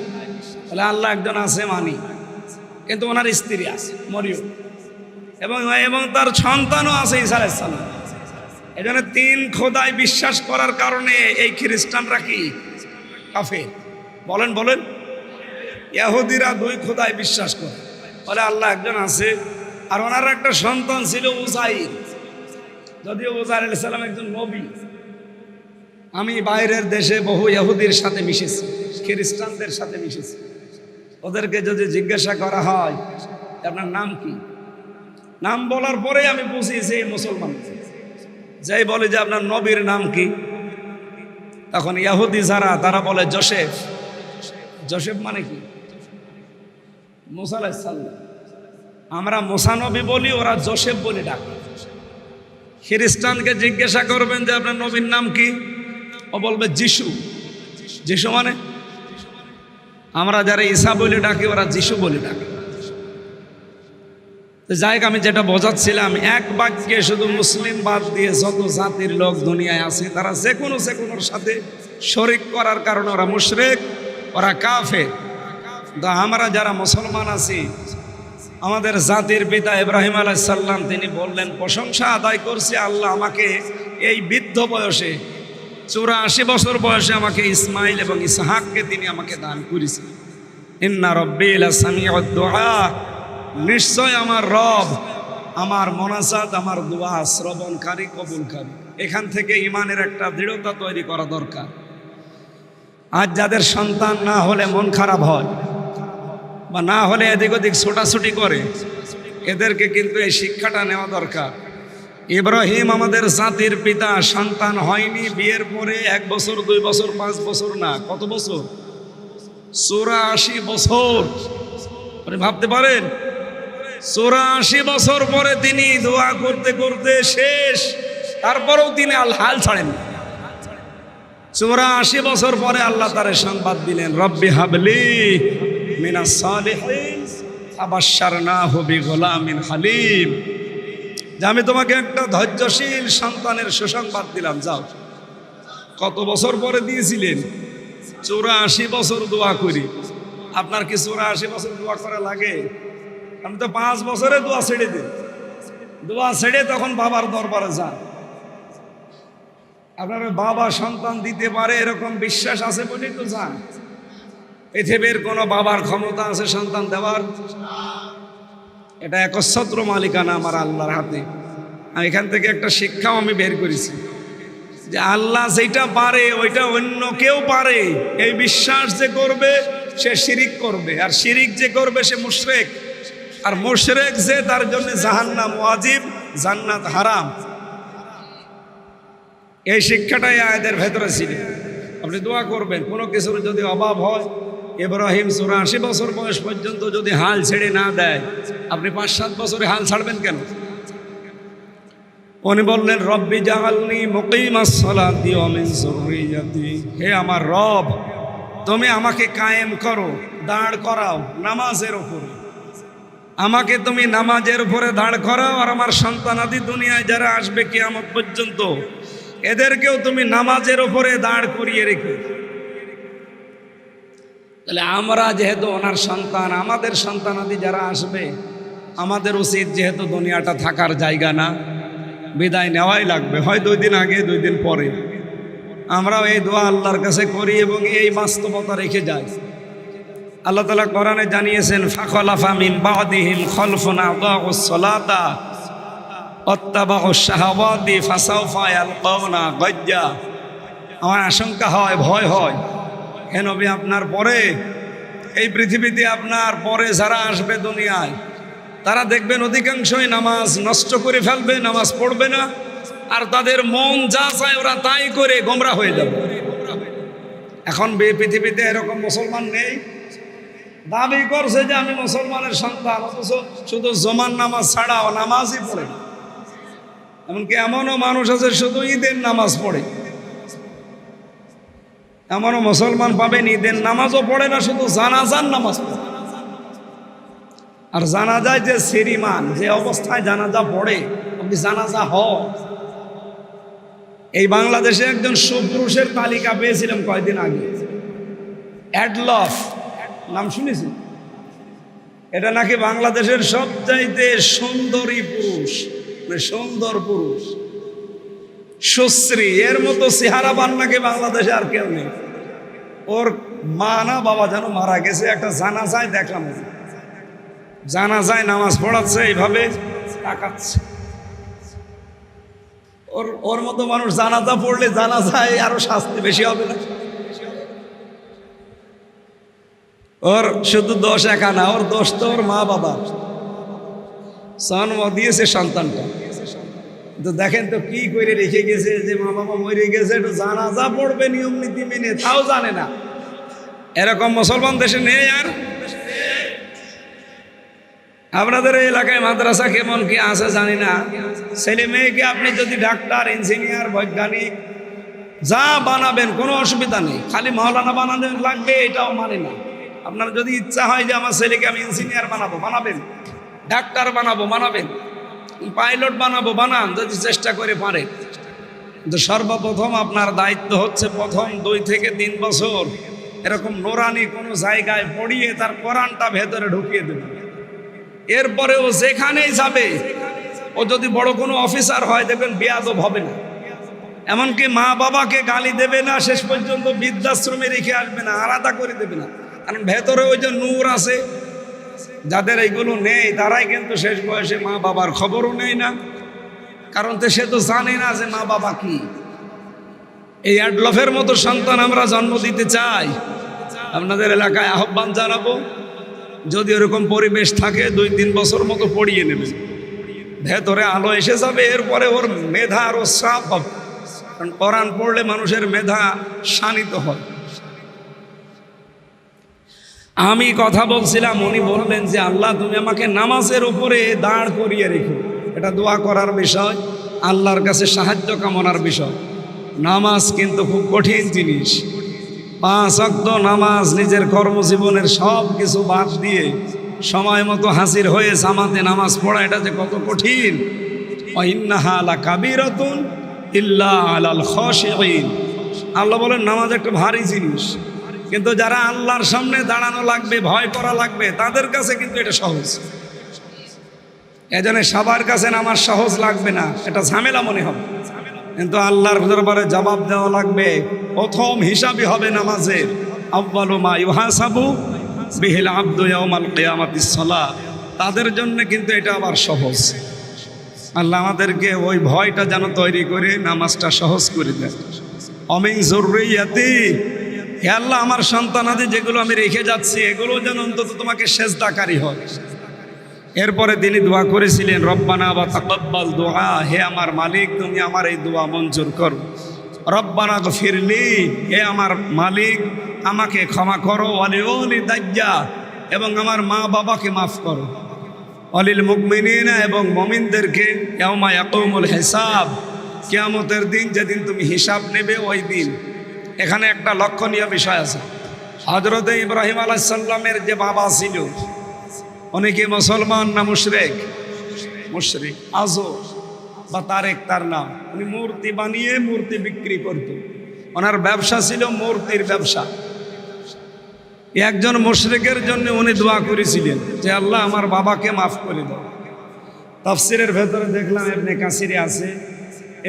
বলে আল্লাহ একজন আছে মানি, কিন্তু ওনার স্ত্রী আছে মরিয়ম, এবং তার সন্তানও আছে ঈসা আলাইহিস সালাম। এই জন্য 3 খোদায় বিশ্বাস করার কারণে এই খ্রিস্টানরা কি কাফের? বলেন ইহুদিরা 2 খোদায় বিশ্বাস করে, বলে আল্লাহ একজন আছে, আর ওনার একটা সন্তান ছিল উযাইর। যদিও উযাইর আলাইহিস সালাম একজন নবী। আমি বাইরের দেশে বহু ইহুদির সাথে মিশেছি, খ্রিস্টানদের সাথে মিশেছি। ওদেরকে যদি জিজ্ঞাসা করা হয় আপনার নাম কি, নাম বলার পরে আমি বুঝিয়েছি মুসলমান। যাই বলে যে আপনার নবীর নাম কি, তখন ইহুদি যারা তারা বলে জোসেফ। জোসেফ মানে কি? মুসা আলাইহিস সালাম। আমরা মুসা নবী বলি, ওরা জোসেফ বলে ডাকে। খ্রিস্টানকে জিজ্ঞাসা করবেন যে আপনার নবীর নাম কি, ও বলবে যিশু। যিশু মানে? আমরা যারা ঈসা বলে ডাকি ওরা যিশু বলে ডাকে। যাই হোক, আমি যেটা বোঝাচ্ছিলাম, এক বাক্যে শুধু মুসলিম বাদ দিয়ে যত জাতির লোক দুনিয়ায় আছে তারা যে কোনোর সাথে শরিক করার কারণে ওরা মুশরিক, ওরা কাফের। তো আমরা যারা মুসলমান আছি, আমাদের জাতির পিতা ইব্রাহিম আলাইহিস সালাম তিনি বললেন, প্রশংসা আদায় করছি আল্লাহ আমাকে এই বৃদ্ধ বয়সে 84 বছর বয়সে আমাকে ইসমাইল এবং ইসহাককে তিনি আমাকে দান করেছেন। ইন্না রব্বি লাসামিউদ দুআ, নিশ্চয় আমার রব আমার মোনাজাত, আমার দোয়া শ্রবণকারী, কবুলকারী। এখান থেকে ইমানের একটা দৃঢ়তা তৈরি করা দরকার। আজ যাদের সন্তান না হলে মন খারাপ হয় বা না হলে এদিক ওদিক ছোটাছুটি করে, এদেরকে কিন্তু এই শিক্ষাটা নেওয়া দরকার। ইব্রাহিম আমাদের জাতির পিতা, সন্তান হয়নি, বিয়ের পরে 1 বছর 2 বছর 5 বছর না, কত বছর? 84 বছর। ভাবতে পারেন, 84 বছর পরে তিনি দোয়া করতে করতে শেষ, তারপরেও তিনি হাল ছাড়েন। 84 বছর পরে আল্লাহ তারে সংবাদ দিলেন, রব্বি হাবলি মিনাস সালিহিন ফাবাশশারনাহু বিগুলামিন হালিম, যে আমি তোমাকে একটা ধৈর্যশীল সন্তানের সুসংবাদ দিলাম। যাও। কত বছর পরে দিয়েছিলেন? 84 বছর দোয়া করি। আপনার কি 84 বছর দোয়া করা লাগে? আমি তো 5 বছরে দোয়া ছেড়ে দিই। দোয়া ছেড়ে তখন বাবার দরবারে যান। আপনার বাবা সন্তান দিতে পারে এরকম বিশ্বাস আছে বলেই তো যান। পৃথিবীর কোনো বাবার ক্ষমতা আছে সন্তান দেওয়ার? এটা একচ্ছত্র মালিকানা আমার আল্লাহর হাতে। এখান থেকে একটা শিক্ষাও আমি বের করেছি যে আল্লাহ যেটা পারে ওইটা অন্য কেউ পারে, এই বিশ্বাস যে করবে সে শিরিক করবে, আর শিরিক যে করবে সে মুশরিক, আর মুশরিক যে তার জন্য জাহান্নাম ওয়াজিব, জান্নাত হারাম। এই শিক্ষাটাই আয়াতের ভেতরে ছিল। আপনি দোয়া করবেন কোনো কিছুর যদি অভাব হয়। ইব্রাহিম 84 বছর বয়স পর্যন্ত যদি হাল ছেড়ে না দেয়, আপনি 5-7 বছরে হাল ছাড়বেন কেন? উনি বললেন, রব্বি জাআলনি মুকিমাস সালাতি ওয়া মিন যুররিয়াতি, হে আমার রব তুমি আমাকে কায়েম করো, দাঁড় করাও নামাজের উপরে। আমাকে তুমি নামাজের উপরে দাঁড় করাও, আর আমার সন্তানাদি দুনিয়ায় যারা আসবে কিয়ামত পর্যন্ত এদেরকেও তুমি নামাজের উপরে দাঁড় করিয়ে রেখো। তাহলে আমরা যেহেতু ওনার সন্তান, আমাদের সন্তানাদি যারা আসবে, আমাদের উচিত যেহেতু দুনিয়াটা থাকার জায়গা না, বিদায় নেওয়াই লাগবে। হয় 2 দিন আগে 2 দিন পরে, আমরাও এই দোয়া আল্লাহর কাছে করি এবং এই বাস্তবতা রেখে যাই। আল্লাহ তাআলা কোরআনে জানিয়েছেন, ফাখলাফা মিন বাদিহিম খলফুন আদাউস সালাতা ওয়াত্তাবাউশ শাহাওয়াতি ফাসাউফা ইয়ালকাউনা গায়্যা। আমার আশঙ্কা হয়, ভয় হয়, হে নবী আপনার পরে এই পৃথিবীতে আপনার পরে যারা আসবে দুনিয়ায়, তারা দেখবেন অধিকাংশই নামাজ নষ্ট করে ফেলবে, নামাজ পড়বে না, আর তাদের মন যা চায় ওরা তাই করে গোমরা হয়ে যাবে। এখন পৃথিবীতে এরকম মুসলমান নেই, দাবি করছে যে আমি মুসলমানের সন্তান, অথচ শুধু জমান নামাজ ছাড়াও নামাজই পড়ে। এমনকি এমনও মানুষ আছে শুধু ঈদের নামাজ পড়ে, এমনও মুসলমান পাবেন ঈদের নামাজও পড়ে না, শুধু জানাজার নামাজ পড়ে। আর জানাজায় যে শ্রীমান, যে অবস্থায় জানাজা পড়ে, আপনি জানাজা হন। এই বাংলাদেশে একজন সুপুরুষের তালিকা পেয়েছিলাম কয়েকদিন আগে, অ্যাডলফ নাম শুনেছি। এটা নাকি বাংলাদেশের সবচাইতে সুন্দরী পুরুষ, মানে সুন্দর পুরুষ, সুশ্রী, এর মতো চেহারাবান নাকি বাংলাদেশে আর কেউ নেই। ওর মা না বাবা যেন মারা গেছে, একটা জানাজায় দেখলাম, জানাজায় নামাজ পড়াচ্ছে, এইভাবে তাকাচ্ছে। ওর মতো মানুষ জানাজা পড়লে জানাজায় আরো শাস্তি বেশি হবে না? ওর শুধু দোষ একা না, ওর দোষ তো ওর মা বাবা, জন্ম দিয়েছে সন্তানটা। তো দেখেন তো কি করে রেখে গেছে, যে মা বাবা মরে গেছে, একটু জানাজা পড়বে নিয়ম নীতি মেনে, তাও জানে না। এরকম মুসলমান দেশে নেই। আর আপনাদের এই এলাকায় মাদ্রাসা কেমন কি আছে জানি না, ছেলে মেয়েকে আপনি যদি ডাক্তার, ইঞ্জিনিয়ার, বৈজ্ঞানিক যা বানাবেন কোনো অসুবিধা নেই, খালি মাওলানা বানানো লাগবে এটাও মানে না। আপনার যদি ইচ্ছা হয় যে আমার ছেলেকে আমি ইঞ্জিনিয়ার বানাবো, বানাবেন, ডাক্তার বানাবো, বানাবেন, পাইলট বানাবো, বানান, যদি চেষ্টা করে পারে। কিন্তু সর্বপ্রথম আপনার দায়িত্ব হচ্ছে প্রথম 2 থেকে 3 বছর এরকম নোরানি কোনো জায়গায় পড়িয়ে তার কোরআনটা ভেতরে ঢুকিয়ে দেবে। এরপরে ও যেখানেই যাবে, ও যদি বড় কোনো অফিসার হয় দেখবেন বেয়াদব হবে না, এমনকি মা বাবাকে গালি দেবে না, শেষ পর্যন্ত বৃদ্ধাশ্রমে রেখে আসবে না, আলাদা করে দেবে না। কারণ ভেতরে ওই যে নূর আছে, যাদের এইগুলো নেই তারাই কিন্তু শেষ বয়সে মা বাবার খবরও নেই না, কারণ সে তো জানে না যে মা বাবা কি। এই অ্যাডলফের মতো সন্তান আমরা জন্ম দিতে চাই। আপনাদের এলাকায় আহ্বান জানাবো, যদি ওরকম পরিবেশ থাকে 2-3 বছর মতো পড়িয়ে নেবে, ভেতরে আলো এসে যাবে। এরপরে ওর মেধা আরও সাফ হবে, কারণ কোরআন পড়লে মানুষের মেধা শানিত হয়। আমি কথা বলছিলাম, উনি বললেন যে আল্লাহ তুমি আমাকে নামাজের উপরে দাঁড় করিয়ে রেখো। এটা দোয়া করার বিষয়, আল্লাহর কাছে সাহায্য কামনার বিষয়। নামাজ কিন্তু খুব কঠিন জিনিস। 5 ওয়াক্ত নামাজ নিজের কর্মজীবনের সব কিছু বাদ দিয়ে সময় মতো হাজির হয়ে জামাতে নামাজ পড়া, এটা যে কত কঠিন। ইন্নাহা লাকাবীরাতুন ইল্লা আলাল খাশিঈন। আল্লাহ বলেন নামাজ একটা ভারী জিনিস, কিন্তু যারা আল্লাহর সামনে দাঁড়ানো লাগবে, ভয় করা লাগবে, তাদের কাছে কিন্তু এটা সহজ। এজন্য সবার কাছে নামাজ সহজ লাগবে না, এটা ঝামেলা মনে হবে, কিন্তু আল্লাহর দরবারে জবাব দেওয়া লাগবে। প্রথম হিসাবই হবে নামাজের, আউয়ালু মা ইউহাসাবু বিহিল আবদু ইয়াউমাল কিয়ামাতিস সালাত। তাদের জন্য কিন্তু এটা আবার সহজ। আল্লাহ আমাদেরকে ওই ভয়টা যেন তৈরি করে নামাজটা সহজ করে দেয়। অমিন যুররিয়াতি, হে আল্লাহ আমার সন্তানাদি যেগুলো আমি রেখে যাচ্ছি এগুলো যেন অন্তত তোমাকে সেজদাকারী হয়। এরপরে তিনি দোয়া করেছিলেন, রব্বানা ওয়া তাকাব্বাল দুআ, হে আমার মালিক তুমি আমার এই দোয়া মঞ্জুর করো। রব্বানা গফিরলি, হে আমার মালিক আমাকে ক্ষমা করো। ওয়ালিদাইয়া, এবং আমার মা বাবাকে মাফ করো। অলিল মুমিনিনা, এবং মুমিনদেরকে ইয়াউমা ইয়াকুমুল হিসাব, কিয়ামতের দিন যেদিন তুমি হিসাব নেবে ওই দিন। এখানে একটা লক্ষণীয় বিষয় আছে। হযরত ইব্রাহিম আলাইহিস সালামের যে বাবা ছিল, উনি কি মুসলমান না মুশরিক? মুশরিক। আজর বা তারেক তার নাম। উনি মূর্তি বানিয়ে মূর্তি বিক্রি করত। ওনার ব্যবসা ছিল মূর্তির ব্যবসা। একজন মুশরিকের জন্য উনি দোয়া করেছিলেন যে আল্লাহ আমার বাবাকে মাফ করে দাও। তাফসিরের ভেতরে দেখলাম ইবনে কাসিরে আছে,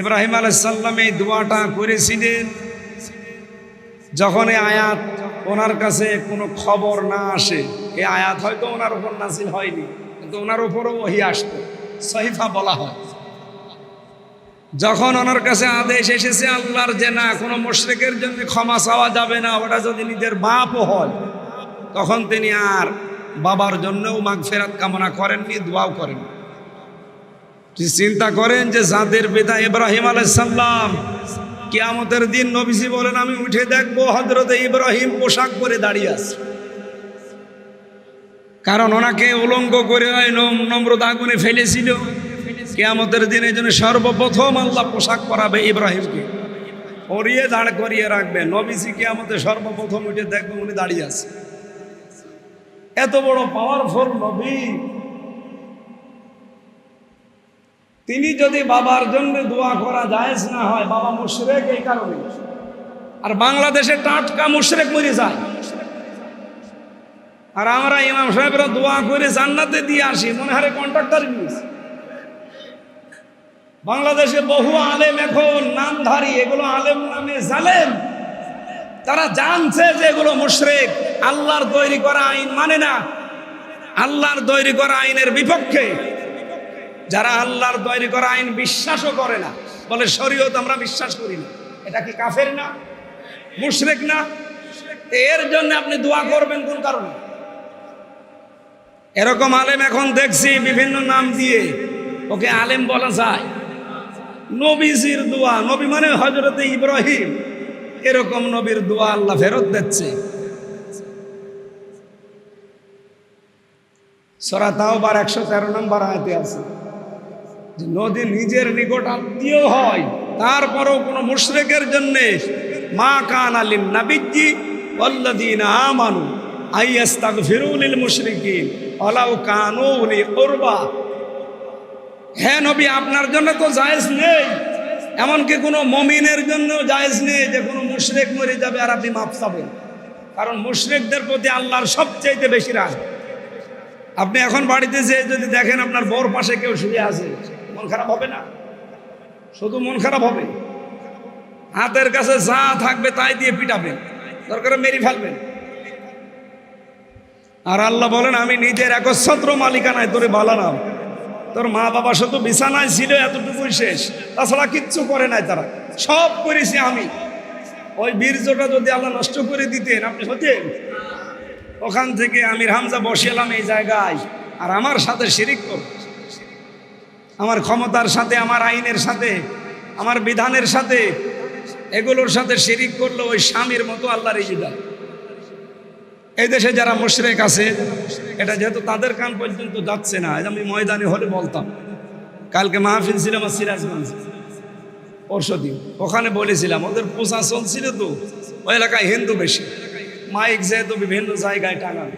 ইব্রাহিম আলাইহিস সালাম এই দোয়াটা করেছিলেন যখন এই আয়াত ওনার কাছে কোনো খবর না আসে, এই আয়াত হয়তো ওনার উপর নাজিল হয়নি, কিন্তু ওনার উপরও ওহী আসতো, সহিফা বলা হয়। যখন ওনার কাছে আদেশ এসেছে আল্লাহর যে না কোনো মুশরিকের জন্য ক্ষমা চাওয়া যাবে না, ওটা যদি নিজের বাপও হয়, তখন তিনি আর বাবার জন্যও মাগফিরাত কামনা করেননি, দোয়াও করেন। চিন্তা করেন যে যাদের পিতা ইব্রাহিম আলাইহিস সালাম, কিয়ামতের দিন নবীজি বলেন আমি উঠে দেখবো হযরত ইব্রাহিম পোশাক পরে দাঁড়িয়ে আছে, কারণ ওনাকে উলঙ্গ করে নমরুদ আগুনে ফেলেছিল। কিয়ামতের দিনের জন্য সর্বপ্রথম আল্লাহ পোশাক পরাবে ইব্রাহিমকে, পরিয়ে দাঁড় করিয়ে রাখবে। নবীজি কিয়ামতে সর্বপ্রথম উঠে দেখবে উনি দাঁড়িয়ে আছে। এত বড় পাওয়ারফুল নবী, তিনি যদি বাবার জন্য দোয়া করা জায়েজ না হয়, বাবা মুশরিক এই কারণে, আর বাংলাদেশে টাটকা মুশরিক মরে যায়, আর আমরা ইমাম সাহেবরা দোয়া করে জান্নাতে দিয়ে আসি, মনে হয় কন্ট্রাক্টর নিউজ। বাংলাদেশে বহু আলেম এখন নামধারী, এগুলো আলেম নামে জালেম, তারা জানছে যে এগুলো মুশরিক, আল্লাহর তৈরি করা আইন মানে না, আল্লাহর তৈরি করা আইনের বিপক্ষে। যারা আল্লাহর তৈরি করা আইন বিশ্বাসও করে না, বলে শরীয়ত আমরা বিশ্বাস করি না, এটা কি কাফের না, মুশরিক না? এর জন্য আপনি দোয়া করবেন কোন কারণে? এরকম আলেম এখন দেখছি বিভিন্ন নাম দিয়ে, ওকে আলেম বলা যায়। নবীজির দোয়া, নবী মানে হযরতে ইব্রাহিম, এরকম নবীর দোয়া আল্লাহ ফেরত দিচ্ছে। সূরা তাওবার 113 নম্বর আয়াতে আছে যে নদী নিজের নিকট আত্মীয় হয়, তারপরেও কোনো মুশরিকের জন্য মা কানা লিন নাবিয়্যি ওয়াল্লাযীনা আমানু আইয়াস্তাগফিরু লিল মুশরিকিন ওয়ালাউ কানু উলি কুরবা। হে নবী, আপনার জন্য তো জায়েজ নেই, এমনকি কোনো মুমিনের জন্য জায়েজ নেই যে কোনো মুশরিক মরে যাবে আর আপনি মাফ চাবেন, কারণ মুশরিকদের প্রতি আল্লাহর সবচাইতে বেশি রাগ। আপনি এখন বাড়িতে যেয়ে যদি দেখেন আপনার বউর পাশে কেউ শুয়ে আছে, মন খারাপ হবে না? শুধু মন খারাপ হবে, হাতের কাছে যা থাকবে তাই দিয়ে পিটাবেন, দরকার মেরে ফেলবেন। আর আল্লাহ বলেন আমি নিজের একচ্ছত্র মালিকানায় তোরে বালানাম, তোর মা বাবা শুধু বিছানায় ছিল এতটুকুই শেষ, তাছাড়া কিচ্ছু করে নাই, তারা সব করেছি আমি। ওই বীর্যটা যদি আল্লাহ নষ্ট করে দিতেন, আপনি হতেন? ওখান থেকে আমির হামজা বসেলাম এই জায়গায়, আর আমার সাথে শিরিক করল, আমার ক্ষমতার সাথে, আমার আইনের সাথে, আমার বিধানের সাথে, এগুলোর সাথে শিরিক করলো, ওই স্বামীর মতো আল্লাহর ইবাদত। এই দেশে যারা মুশরিক আছে, এটা যেহেতু তাদের কান পর্যন্ত যাচ্ছে না, আমি ময়দানে হলে বলতাম। কালকে মাহফিল ছিল আমার সিরাজগঞ্জ, পরশুদিন, ওখানে বলেছিলাম ওদের পূজা চলছিল তো, ওই এলাকায় হিন্দু বেশি, মাইক যেহেতু বিভিন্ন জায়গায় টাঙানো,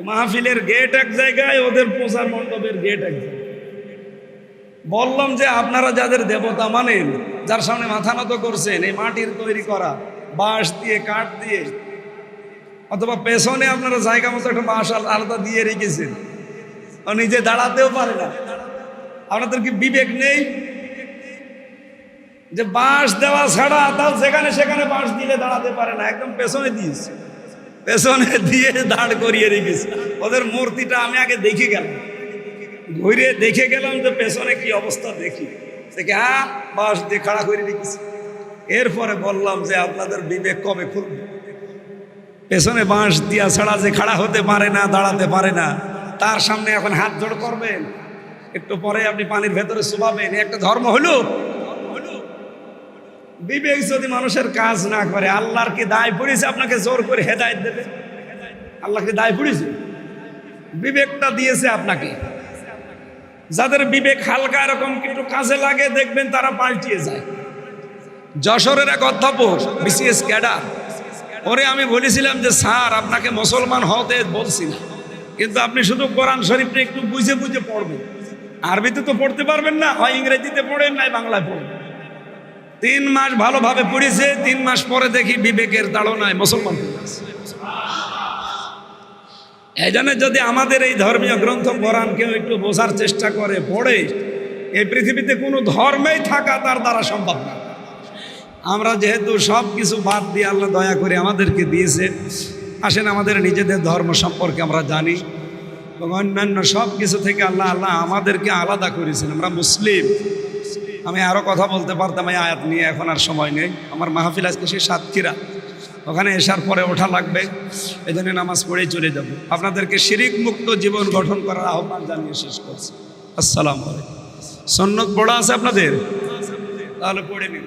মাহফিলের গেট এক জায়গায়, ওদের পূজার মণ্ডপের গেট এক জায়গায়। বললাম যে আপনারা যাদের দেবতা মানেন, যার সামনে মাথা নত করছেন, এই মাটির তৈরি করা বাঁশ দিয়ে, কাঠ দিয়ে, অথবা পেছনে আপনারা জায়গা মতো একটা বাঁশ আলাদা দিয়ে রেখেছেন, নিজে দাঁড়াতেও পারে না, আপনাদের কি বিবেক নেই যে বাঁশ দেওয়া ছাড়া তাও যেখানে সেখানে বাঁশ দিলে দাঁড়াতে পারে না, একদম পেছনে দিয়েছে, পেছনে দিয়ে দাঁড় করিয়ে রেখেছে। ওদের মূর্তিটা আমি আগে দেখে গেলাম, ঘুরে দেখে গেলাম যে পেছনে কি অবস্থা, দেখি দেখে হ্যাঁ বাঁশ দিয়ে খাড়া করে রেখেছে। এরপরে বললাম যে আপনাদের বিবেক কবে খুলবে? পেছনে বাঁশ দিয়া ছাড়া যে খাড়া হতে পারে না, দাঁড়াতে পারে না, তার সামনে এখন হাত জোড় করবেন, একটু পরে আপনি পানির ভেতরে চুবাবেন, একটা ধর্ম হলো? বিবেক যদি মানুষের কাজ না করে, আল্লাহর কি দায় পড়েছে আপনাকে জোর করে হেদায়েত দেবে? আল্লাহকে দায় পড়েছে? বিবেকটা দিয়েছে আপনাকে। যাদের বিবেক হালকা এরকম একটু কাজে লাগে, দেখবেন তারা পাল্টিয়ে যায়। যশোরের এক অধ্যাপক, বিসিএস ক্যাডার, ওরে আমি বলেছিলাম যে স্যার আপনাকে মুসলমান হতে বলছি না, কিন্তু আপনি শুধু কোরআন শরীফটা একটু বুঝে বুঝে পড়বেন, আরবিতে তো পড়তে পারবেন না, হয় ইংরেজিতে পড়েন নাই বাংলায় পড়েন। 3 মাস ভালোভাবে পড়েছে, 3 মাস পরে দেখি বিবেকের তাড়নায় মুসলমান হয়ে গেছে। এই জন্য যদি আমাদের এই ধর্মীয় গ্রন্থ কোরআন কেউ একটু বোঝার চেষ্টা করে, পড়ে, এই পৃথিবীতে কোনো ধর্মেই থাকা তার দ্বারা সম্ভব না। আমরা যেহেতু সব কিছু বাদ দিয়ে আল্লাহ দয়া করে আমাদেরকে দিয়েছে, আসেন আমাদের নিজেদের ধর্ম সম্পর্কে আমরা জানি এবং অন্যান্য সব কিছু থেকে আল্লাহ আমাদেরকে আলাদা করেছেন। আমরা মুসলিম। আমি আরও কথা বলতে পারতাম এই আয়াত নিয়ে, এখন আর সময় নেই। আমার মাহফিল আজকে সেই সাতক্ষীরা, ওখানে এসার পরে ওঠা লাগবে, এই জন্য নামাজ পড়েই চলে যাব। আপনাদেরকে শিরিক মুক্ত জীবন গঠন করার আহ্বান জানিয়ে শেষ করছি। আসসালামু আলাইকুম। সুন্নত পড়া আছে আপনাদের? তাহলে পড়ে নিন।